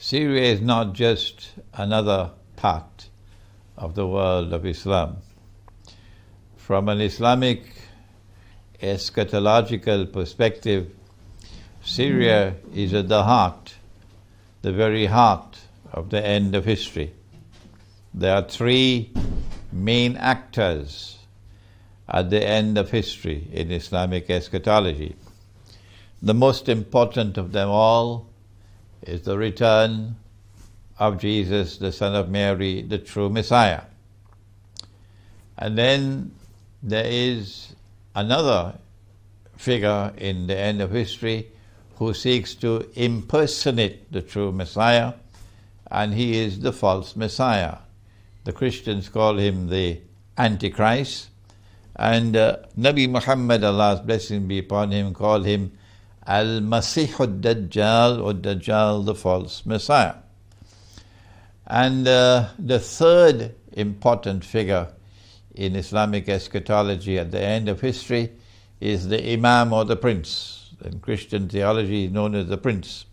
Syria is not just another part of the world of Islam. From an Islamic eschatological perspective, Syria is at the heart, the very heart of the end of history. There are three main actors at the end of history in Islamic eschatology. The most important of them all is the return of Jesus, the Son of Mary, the true Messiah. And then there is another figure in the end of history who seeks to impersonate the true Messiah, and he is the false Messiah. The Christians call him the Antichrist, and Nabi Muhammad, Allah's blessing be upon him, called him Al-Masih al-Dajjal, or Dajjal, the false Messiah. And the third important figure in Islamic eschatology at the end of history is the Imam or the Prince. In Christian theology is known as the Prince,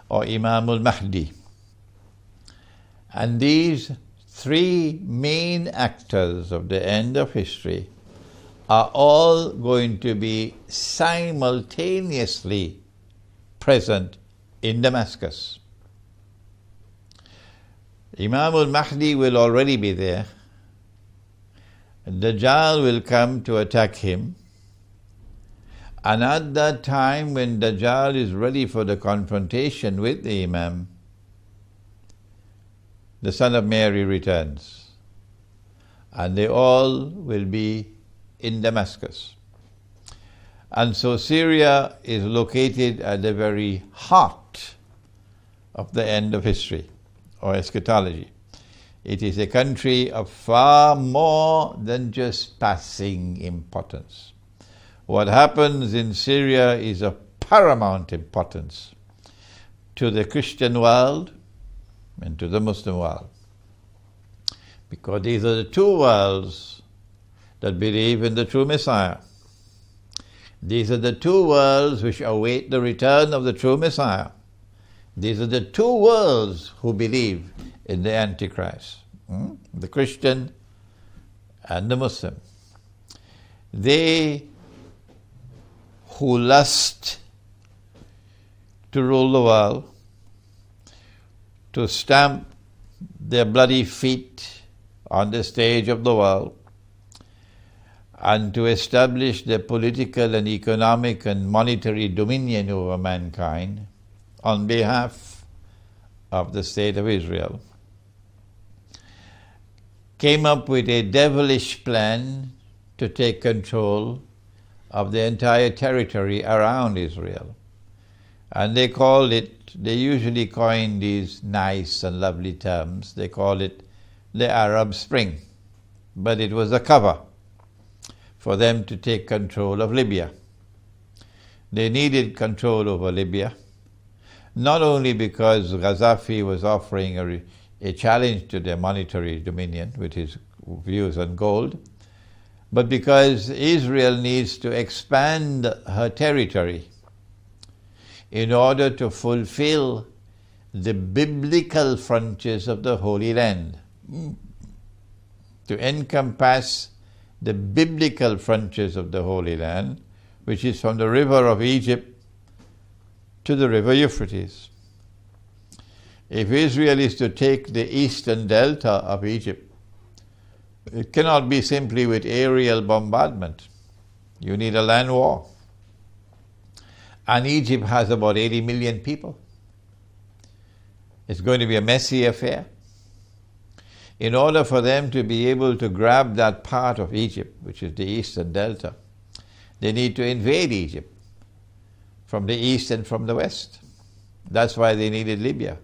or Imam al-Mahdi. And these three main actors of the end of history are all going to be simultaneously present in Damascus. Imam al-Mahdi will already be there. Dajjal will come to attack him. And at that time, when Dajjal is ready for the confrontation with the Imam, the Son of Mary returns. And they all will be in Damascus. And so Syria is located at the very heart of the end of history, or eschatology. It is a country of far more than just passing importance. What happens in Syria is of paramount importance to the Christian world and to the Muslim world, because these are the two worlds that believe in the true Messiah. These are the two worlds which await the return of the true Messiah. These are the two worlds who believe in the Antichrist, the Christian and the Muslim. They who lust to rule the world, to stamp their bloody feet on the stage of the world, and to establish their political and economic and monetary dominion over mankind on behalf of the state of Israel, came up with a devilish plan to take control of the entire territory around Israel. And they called it, they usually coin these nice and lovely terms, they call it the Arab Spring. But it was a cover for them to take control of Libya. They needed control over Libya, not only because Gaddafi was offering a challenge to their monetary dominion with his views on gold, but because Israel needs to expand her territory in order to fulfill the biblical frontiers of the Holy Land, to encompass the biblical frontiers of the Holy Land, which is from the river of Egypt to the river Euphrates. If Israel is to take the eastern delta of Egypt, it cannot be simply with aerial bombardment. You need a land war. And Egypt has about 80 million people. It's going to be a messy affair. In order for them to be able to grab that part of Egypt, which is the eastern delta, they need to invade Egypt from the east and from the west. That's why they needed Libya.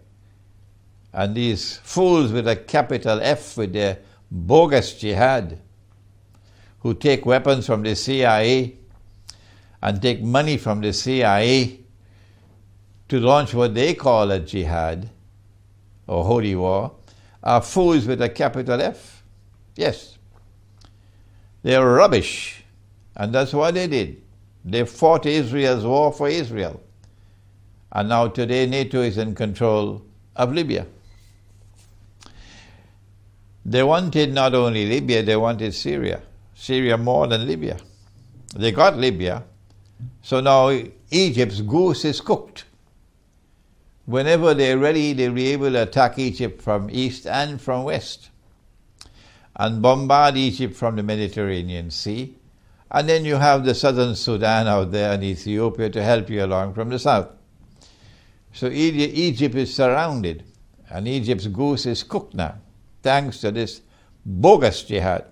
And these fools with a capital F with their bogus jihad, who take weapons from the CIA and take money from the CIA to launch what they call a jihad or holy war, are fools with a capital F. Yes. They are rubbish. And that's what they did. They fought Israel's war for Israel. And now today NATO is in control of Libya. They wanted not only Libya, they wanted Syria. Syria more than Libya. They got Libya, so now Egypt's goose is cooked. Whenever they're ready, they'll be able to attack Egypt from east and from west and bombard Egypt from the Mediterranean Sea. And then you have the southern Sudan out there and Ethiopia to help you along from the south. So Egypt is surrounded, and Egypt's goose is cooked now, thanks to this bogus jihad.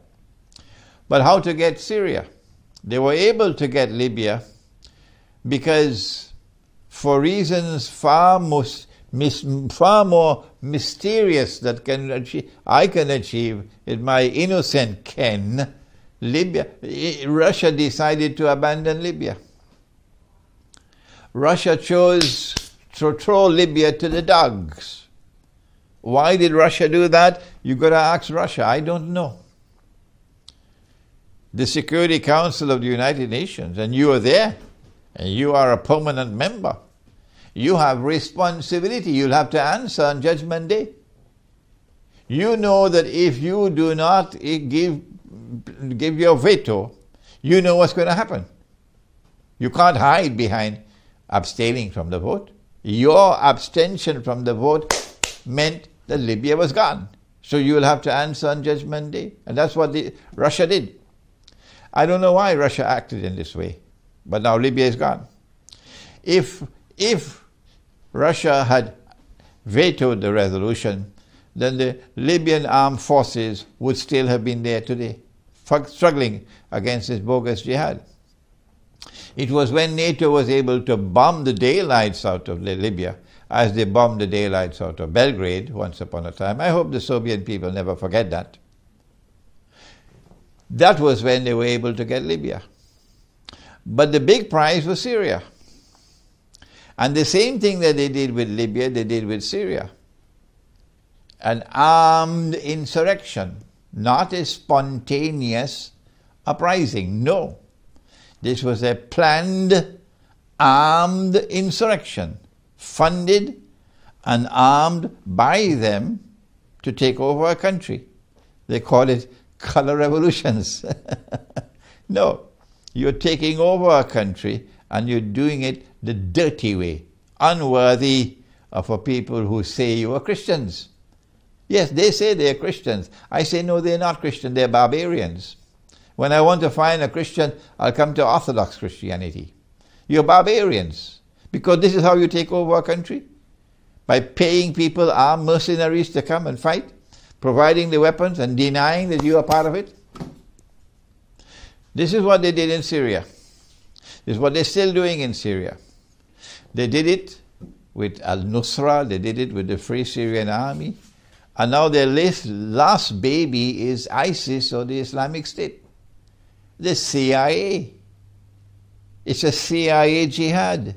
But how to get Syria? They were able to get Libya because, for reasons far more mysterious that I can achieve with my innocent ken, Russia decided to abandon Libya. Russia chose to throw Libya to the dogs. Why did Russia do that? You got to ask Russia. I don't know. The Security Council of the United Nations, and you are there, and you are a permanent member. You have responsibility. You'll have to answer on Judgment Day. You know that if you do not give your veto, you know what's going to happen. You can't hide behind abstaining from the vote. Your abstention from the vote meant that Libya was gone. So you will have to answer on Judgment Day. And that's what Russia did. I don't know why Russia acted in this way, but now Libya is gone. If Russia had vetoed the resolution, then the Libyan armed forces would still have been there today, struggling against this bogus jihad. It was when NATO was able to bomb the daylights out of Libya, as they bombed the daylights out of Belgrade once upon a time. I hope the Soviet people never forget that. That was when they were able to get Libya. But the big prize was Syria. And the same thing that they did with Libya, they did with Syria. An armed insurrection, not a spontaneous uprising. No. This was a planned, armed insurrection, funded and armed by them to take over a country. They call it color revolutions. No, you're taking over a country and you're doing it the dirty way, unworthy of a people who say you are Christians. Yes, they say they're Christians. I say no, they're not Christian, they're barbarians. When I want to find a Christian, I'll come to Orthodox Christianity. You're barbarians, because this is how you take over a country? By paying people, armed mercenaries to come and fight, providing the weapons and denying that you are part of it. This is what they did in Syria. This is what they're still doing in Syria. They did it with al-Nusra, they did it with the Free Syrian Army, and now their last baby is ISIS or the Islamic State. The CIA. It's a CIA jihad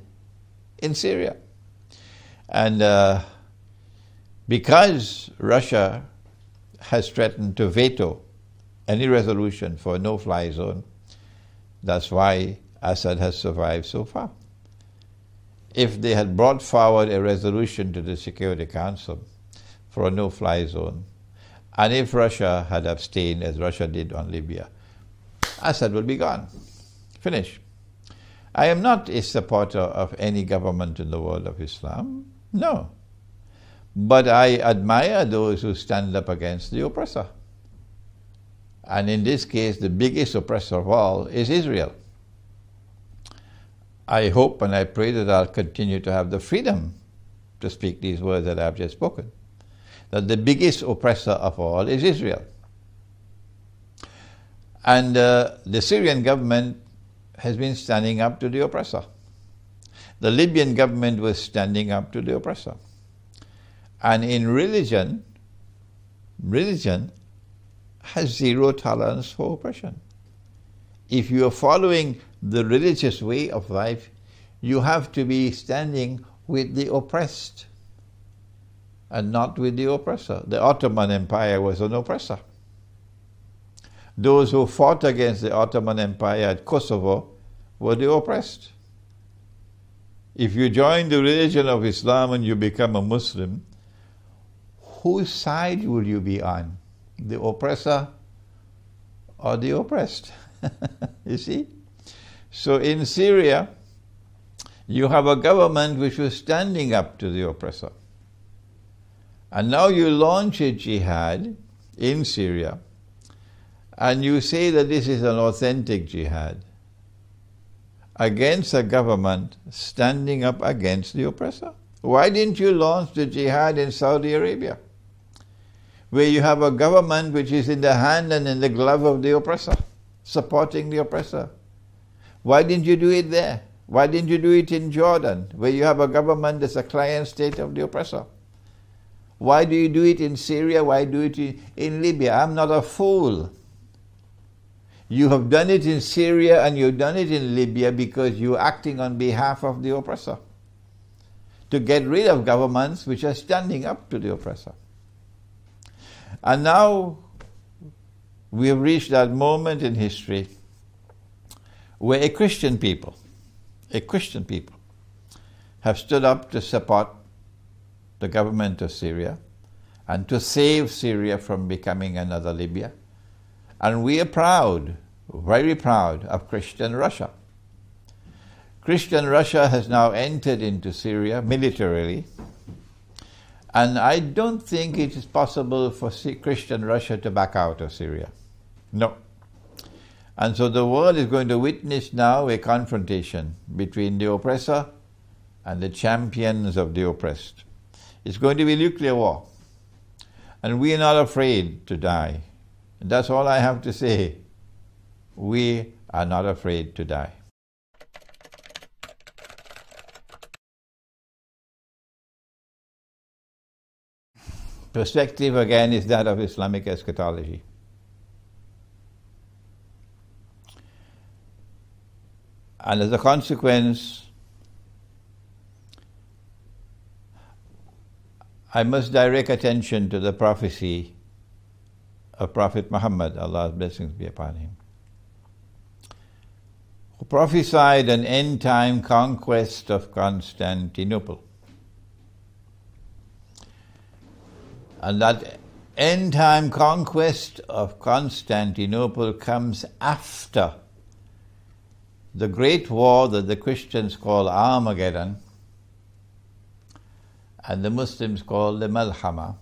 in Syria. And because Russia has threatened to veto any resolution for a no-fly zone, that's why Assad has survived so far. If they had brought forward a resolution to the Security Council for a no-fly zone, and if Russia had abstained, as Russia did on Libya, Assad would be gone. Finish. I am not a supporter of any government in the world of Islam. No. But I admire those who stand up against the oppressor. And in this case, the biggest oppressor of all is Israel. I hope and I pray that I'll continue to have the freedom to speak these words that I've just spoken. That the biggest oppressor of all is Israel. And the Syrian government has been standing up to the oppressor. The Libyan government was standing up to the oppressor. And in religion has zero tolerance for oppression. If you are following the religious way of life, you have to be standing with the oppressed and not with the oppressor. The Ottoman Empire was an oppressor. Those who fought against the Ottoman Empire at Kosovo were the oppressed. If you join the religion of Islam and you become a Muslim, whose side would you be on? The oppressor or the oppressed? You see? So in Syria, you have a government which was standing up to the oppressor. And now you launch a jihad in Syria, and you say that this is an authentic jihad against a government standing up against the oppressor. Why didn't you launch the jihad in Saudi Arabia, where you have a government which is in the hand and in the glove of the oppressor, supporting the oppressor? Why didn't you do it there? Why didn't you do it in Jordan, where you have a government that's a client state of the oppressor? Why do you do it in Syria? Why do it in Libya? I'm not a fool. You have done it in Syria and you've done it in Libya because you're acting on behalf of the oppressor, to get rid of governments which are standing up to the oppressor. And now we have reached that moment in history where a Christian people have stood up to support the government of Syria and to save Syria from becoming another Libya. And we are proud, very proud, of Christian Russia. Christian Russia has now entered into Syria militarily, and I don't think it is possible for Christian Russia to back out of Syria. No. And so the world is going to witness now a confrontation between the oppressor and the champions of the oppressed. It's going to be nuclear war. And we are not afraid to die. And that's all I have to say. We are not afraid to die. Perspective again is that of Islamic eschatology. And as a consequence, I must direct attention to the prophecy of Prophet Muhammad, Allah's blessings be upon him, who prophesied an end-time conquest of Constantinople. And that end-time conquest of Constantinople comes after the great war that the Christians call Armageddon and the Muslims call the Malhama.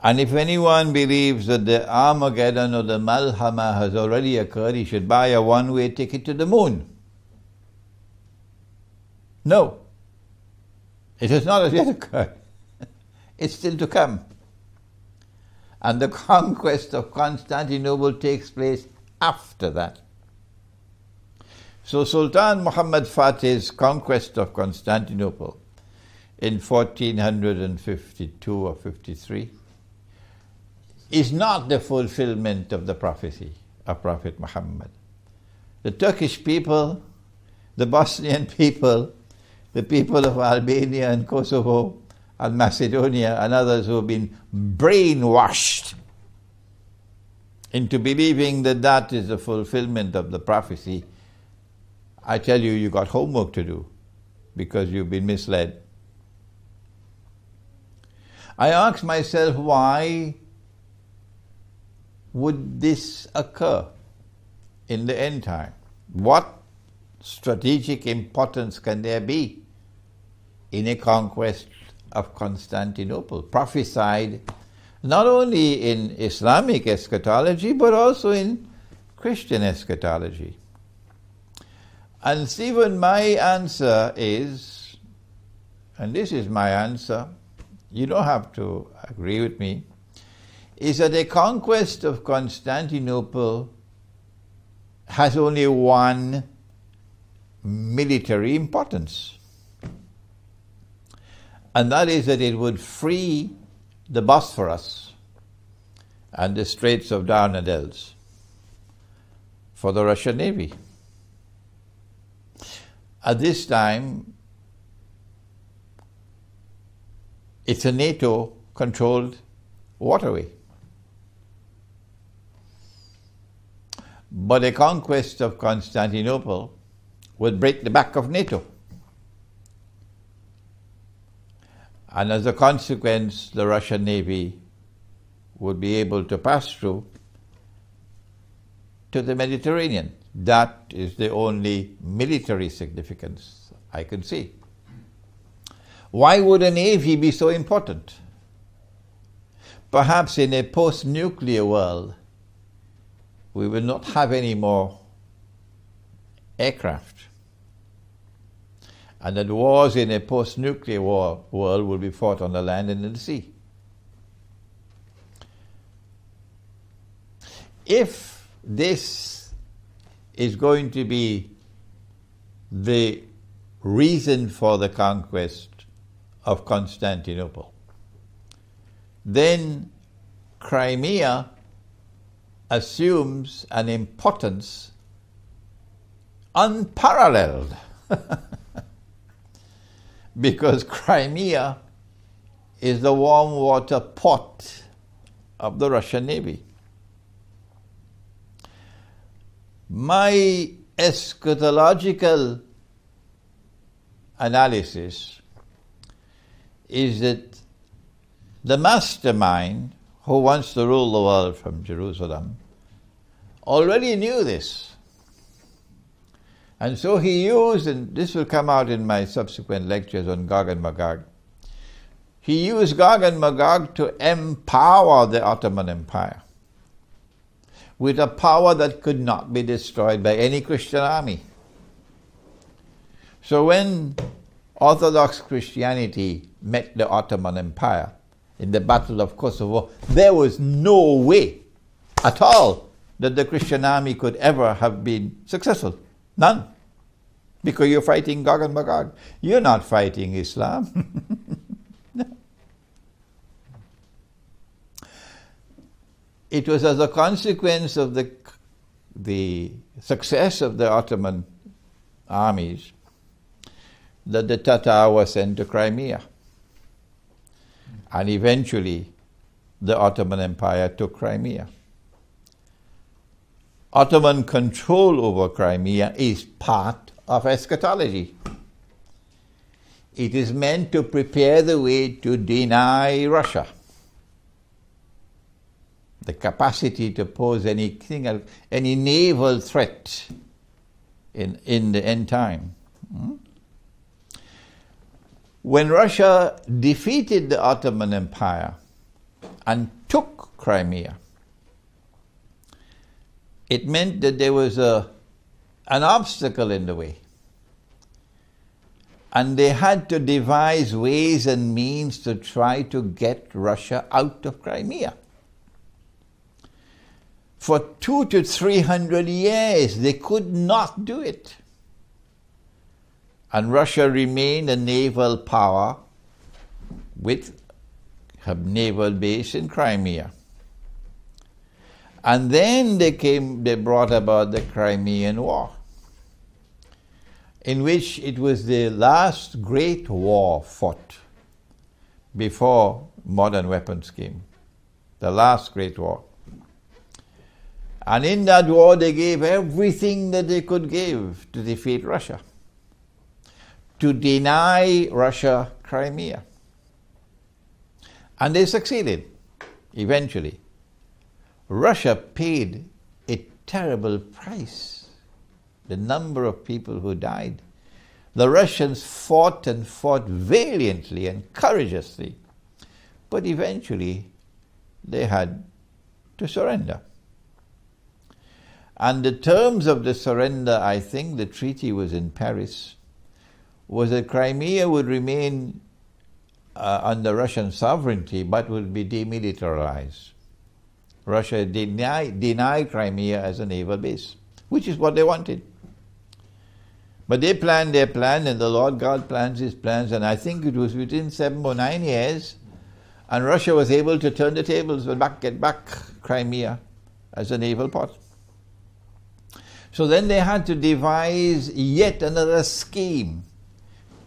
And if anyone believes that the Armageddon or the Malhama has already occurred, he should buy a one-way ticket to the moon. No, it has not as yet occurred. It's still to come. And the conquest of Constantinople takes place after that. So Sultan Muhammad Fatih's conquest of Constantinople in 1452 or 53 is not the fulfillment of the prophecy of Prophet Muhammad. The Turkish people, the Bosnian people, the people of Albania and Kosovo and Macedonia and others who have been brainwashed into believing that that is the fulfillment of the prophecy, I tell you, you got homework to do because you've been misled. I ask myself, why would this occur in the end time? What strategic importance can there be in a conquest of Constantinople, prophesied not only in Islamic eschatology but also in Christian eschatology? And Stephen, my answer is, and this is my answer, you don't have to agree with me, is that the conquest of Constantinople has only one military importance. And that is that it would free the Bosphorus and the Straits of Dardanelles for the Russian Navy. At this time, it's a NATO-controlled waterway. But a conquest of Constantinople would break the back of NATO. And as a consequence, the Russian Navy would be able to pass through to the Mediterranean. That is the only military significance I can see. Why would a navy be so important? Perhaps in a post-nuclear world, we will not have any more aircraft. And that wars in a post-nuclear world will be fought on the land and in the sea. If this is going to be the reason for the conquest of Constantinople, then Crimea assumes an importance unparalleled. Because Crimea is the warm water port of the Russian Navy. My eschatological analysis is that the mastermind who wants to rule the world from Jerusalem already knew this. And so he used, and this will come out in my subsequent lectures on Gog and Magog, he used Gog and Magog to empower the Ottoman Empire with a power that could not be destroyed by any Christian army. So when Orthodox Christianity met the Ottoman Empire in the Battle of Kosovo, there was no way at all that the Christian army could ever have been successful. None. Because you're fighting Gog and Magog. You're not fighting Islam. No. It was as a consequence of the success of the Ottoman armies that the Tatar were sent to Crimea. And eventually the Ottoman Empire took Crimea. Ottoman control over Crimea is part of eschatology. It is meant to prepare the way to deny Russia the capacity to pose any naval threat in the end time. When Russia defeated the Ottoman Empire and took Crimea, it meant that there was an obstacle in the way. And they had to devise ways and means to try to get Russia out of Crimea. For 200 to 300 years, they could not do it. And Russia remained a naval power with a naval base in Crimea. And then they brought about the Crimean War, in which it was the last great war fought before modern weapons came. The last great war. And in that war they gave everything that they could give to defeat Russia, to deny Russia Crimea. And they succeeded, eventually. Russia paid a terrible price, the number of people who died. The Russians fought and fought valiantly and courageously, but eventually they had to surrender. And the terms of the surrender, I think the treaty was in Paris, was that Crimea would remain under Russian sovereignty but would be demilitarized. Russia denied Crimea as a naval base, which is what they wanted. But they planned their plan, and the Lord God plans his plans, and I think it was within 7 or 9 years, and Russia was able to turn the tables and get back Crimea as a naval port. So then they had to devise yet another scheme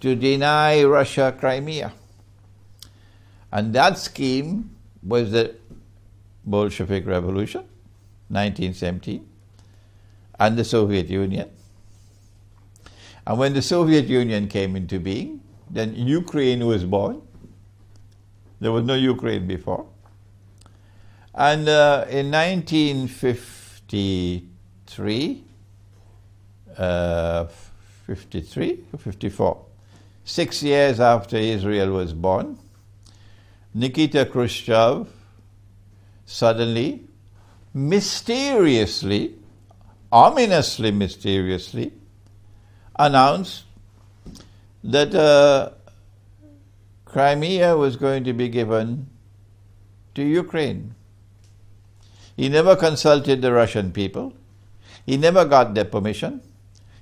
to deny Russia Crimea. And that scheme was the Bolshevik Revolution, 1917, and the Soviet Union. And when the Soviet Union came into being, then Ukraine was born, There was no Ukraine before. And in 1953, 53 or 54, 6 years after Israel was born, Nikita Khrushchev suddenly, mysteriously, ominously mysteriously, announced that Crimea was going to be given to Ukraine. He never consulted the Russian people. He never got their permission.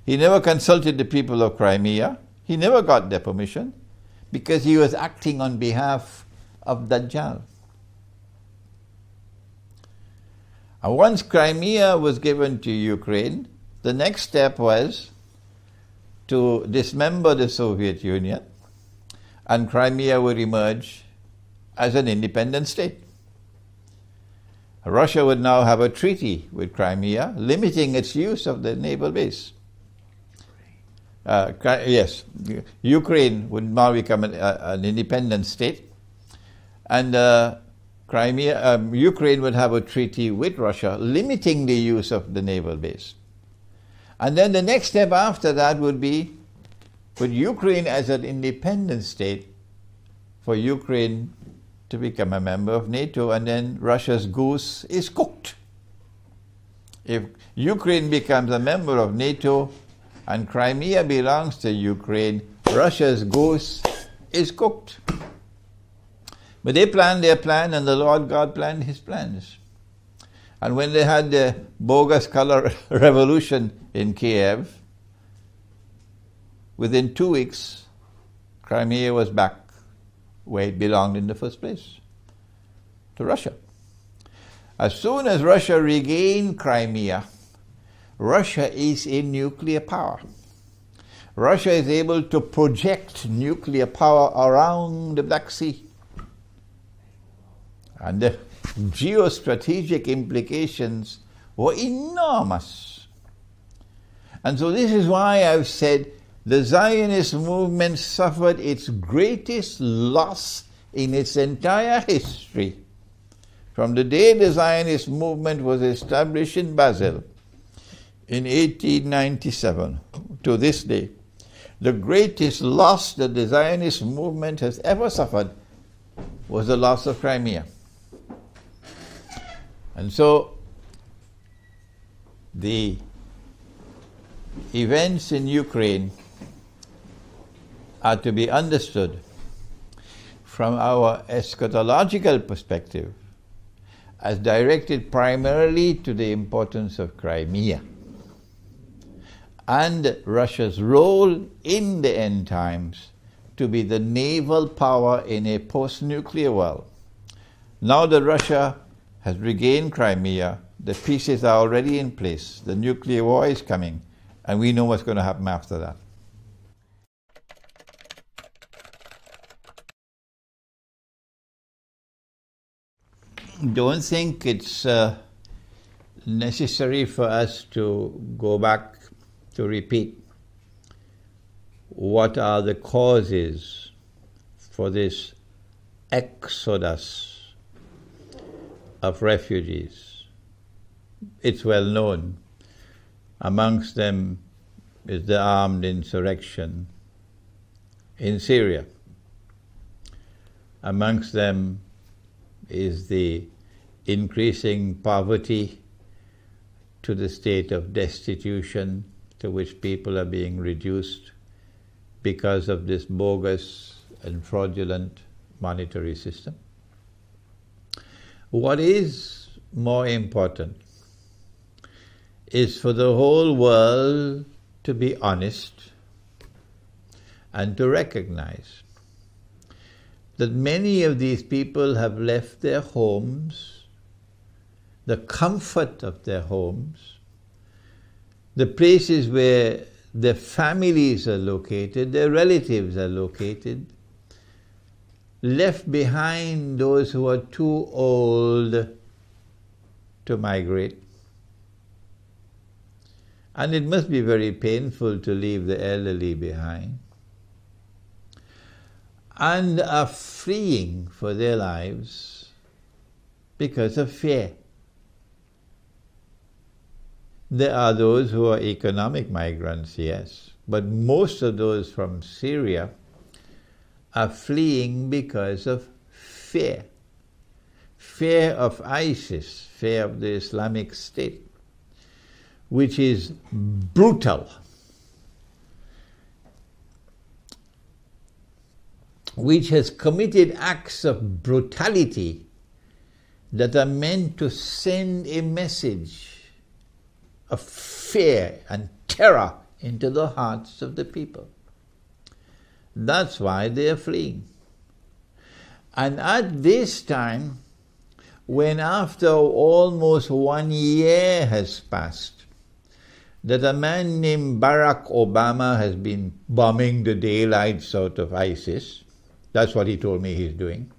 He never consulted the people of Crimea. He never got their permission because he was acting on behalf of Dajjal. And once Crimea was given to Ukraine, the next step was to dismember the Soviet Union, and Crimea would emerge as an independent state. Russia would now have a treaty with Crimea limiting its use of the naval base. Yes, Ukraine would now become an independent state, and Ukraine would have a treaty with Russia limiting the use of the naval base. And then the next step after that would be, with Ukraine as an independent state, for Ukraine to become a member of NATO, and then Russia's goose is cooked. If Ukraine becomes a member of NATO and Crimea belongs to Ukraine, Russia's goose is cooked. But they planned their plan, and the Lord God planned his plans. And when they had the bogus color revolution in Kiev, within 2 weeks, Crimea was back where it belonged in the first place, to Russia. As soon as Russia regained Crimea, Russia is in nuclear power. Russia is able to project nuclear power around the Black Sea. And the geostrategic implications were enormous. And so this is why I've said the Zionist movement suffered its greatest loss in its entire history. From the day the Zionist movement was established in Basel in 1897 to this day, the greatest loss that the Zionist movement has ever suffered was the loss of Crimea. And so the events in Ukraine are to be understood from our eschatological perspective as directed primarily to the importance of Crimea and Russia's role in the end times to be the naval power in a post-nuclear world. Now that Russia has regained Crimea, the pieces are already in place, the nuclear war is coming, and we know what's going to happen after that. Don't think it's necessary for us to go back to repeat what are the causes for this exodus of refugees. It's well known. Amongst them is the armed insurrection in Syria. Amongst them is the increasing poverty to the state of destitution to which people are being reduced because of this bogus and fraudulent monetary system. What is more important is for the whole world to be honest and to recognize that many of these people have left their homes, the comfort of their homes, the places where their families are located, their relatives are located, left behind those who are too old to migrate. And it must be very painful to leave the elderly behind. and are fleeing for their lives because of fear. There are those who are economic migrants, yes, but most of those from Syria are fleeing because of fear. Fear of ISIS, fear of the Islamic State, which is brutal, which has committed acts of brutality that are meant to send a message of fear and terror into the hearts of the people. That's why they are fleeing. And at this time, when after almost 1 year has passed, that a man named Barack Obama has been bombing the daylights out of ISIS, that's what he told me he's doing,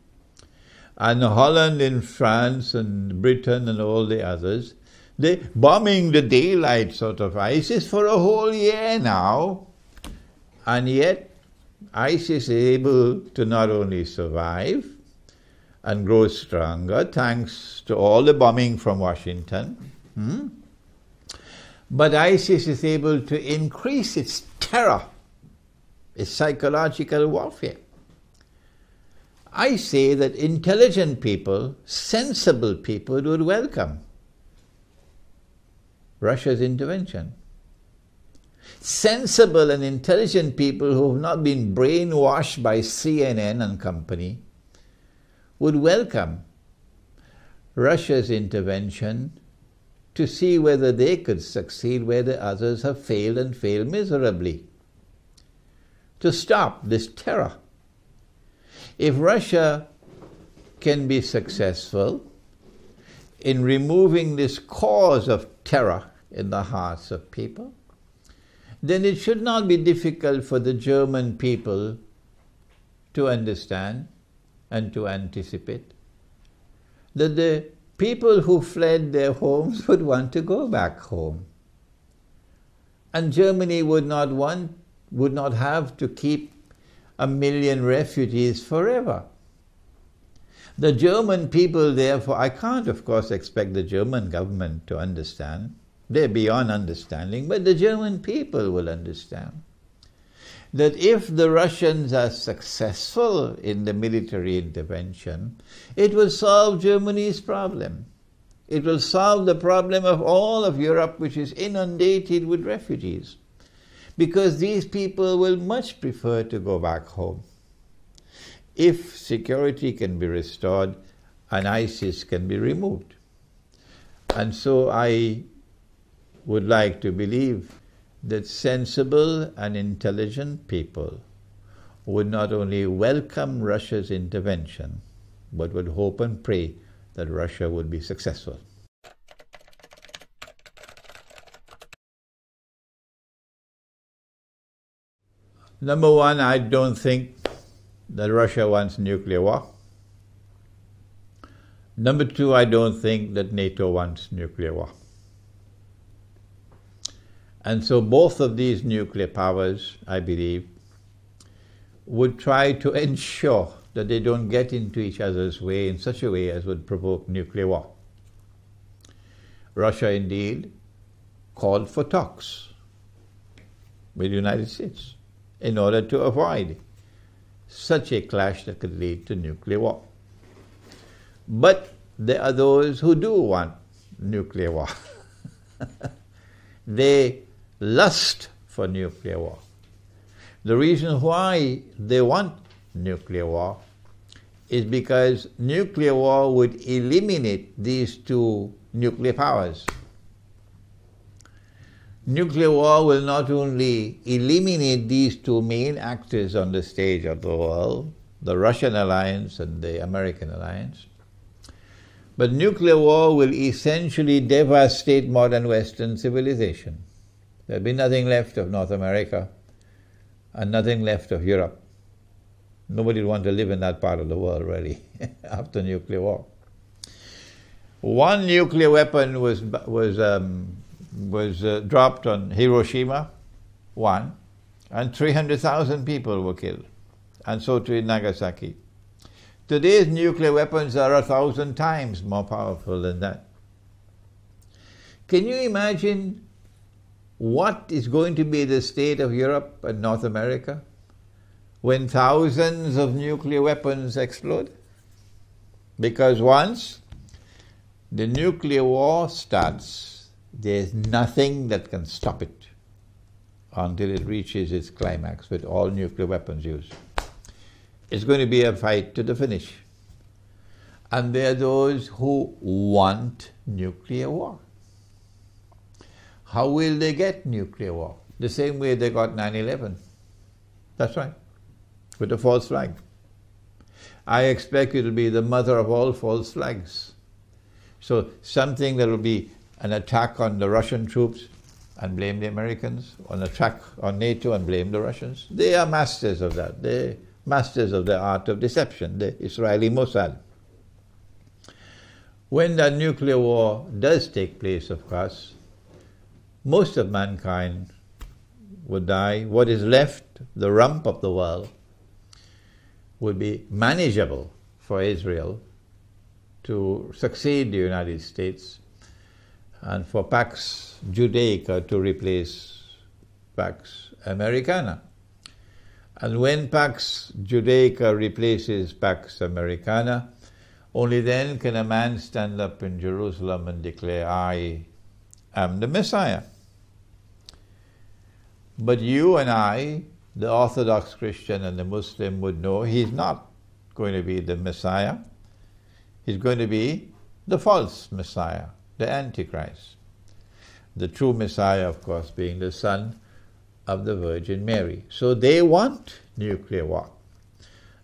and Holland and France and Britain and all the others, they're bombing the daylights out of ISIS for a whole year now, and yet ISIS is able to not only survive and grow stronger thanks to all the bombing from Washington, but ISIS is able to increase its terror, its psychological warfare. I say that intelligent people, sensible people would welcome Russia's intervention. Sensible and intelligent people who have not been brainwashed by CNN and company would welcome Russia's intervention to see whether they could succeed where the others have failed and failed miserably. To stop this terror. If Russia can be successful in removing this cause of terror in the hearts of people, then it should not be difficult for the German people to understand and to anticipate that the people who fled their homes would want to go back home. And Germany would not have to keep 1 million refugees forever. The German people, therefore, I can't, of course, expect the German government to understand. They're beyond understanding, but the German people will understand that if the Russians are successful in the military intervention, it will solve Germany's problem. It will solve the problem of all of Europe, which is inundated with refugees, because these people will much prefer to go back home. If security can be restored and ISIS can be removed. And so I would like to believe that sensible and intelligent people would not only welcome Russia's intervention, but would hope and pray that Russia would be successful. Number one, I don't think that Russia wants nuclear war. Number two, I don't think that NATO wants nuclear war. And so both of these nuclear powers, I believe, would try to ensure that they don't get into each other's way in such a way as would provoke nuclear war. Russia indeed called for talks with the United States in order to avoid such a clash that could lead to nuclear war. But there are those who do want nuclear war. They lust for nuclear war. The reason why they want nuclear war is because nuclear war would eliminate these two nuclear powers. Nuclear war will not only eliminate these two main actors on the stage of the world, the Russian alliance and the American alliance, but nuclear war will essentially devastate modern Western civilization. There'll be nothing left of North America and nothing left of Europe. Nobody would want to live in that part of the world, really, after nuclear war. One nuclear weapon was dropped on Hiroshima, and 300,000 people were killed. and so too in Nagasaki. Today's nuclear weapons are 1,000 times more powerful than that. Can you imagine what is going to be the state of Europe and North America when thousands of nuclear weapons explode? Because once the nuclear war starts, there's nothing that can stop it until it reaches its climax with all nuclear weapons used. It's going to be a fight to the finish. And there are those who want nuclear war. How will they get nuclear war? The same way they got 9/11. That's right, with a false flag. I expect it will be the mother of all false flags. So something that will be an attack on the Russian troops and blame the Americans, an attack on NATO and blame the Russians. They are masters of that. They're masters of the art of deception, the Israeli Mossad. When that nuclear war does take place, of course, most of mankind would die. What is left, the rump of the world, would be manageable for Israel to succeed the United States and for Pax Judaica to replace Pax Americana. And when Pax Judaica replaces Pax Americana, only then can a man stand up in Jerusalem and declare, I am the Messiah. But you and I, the Orthodox Christian and the Muslim, would know he's not going to be the Messiah. He's going to be the false Messiah, the Antichrist. The true Messiah, of course, being the son of the Virgin Mary. So they want nuclear war.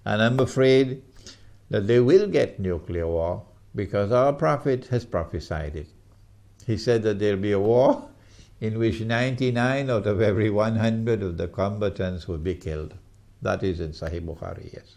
And I'm afraid that they will get nuclear war because our prophet has prophesied it. He said that there'll be a war in which 99 out of every 100 of the combatants will be killed. That is in Sahih Bukhari, yes.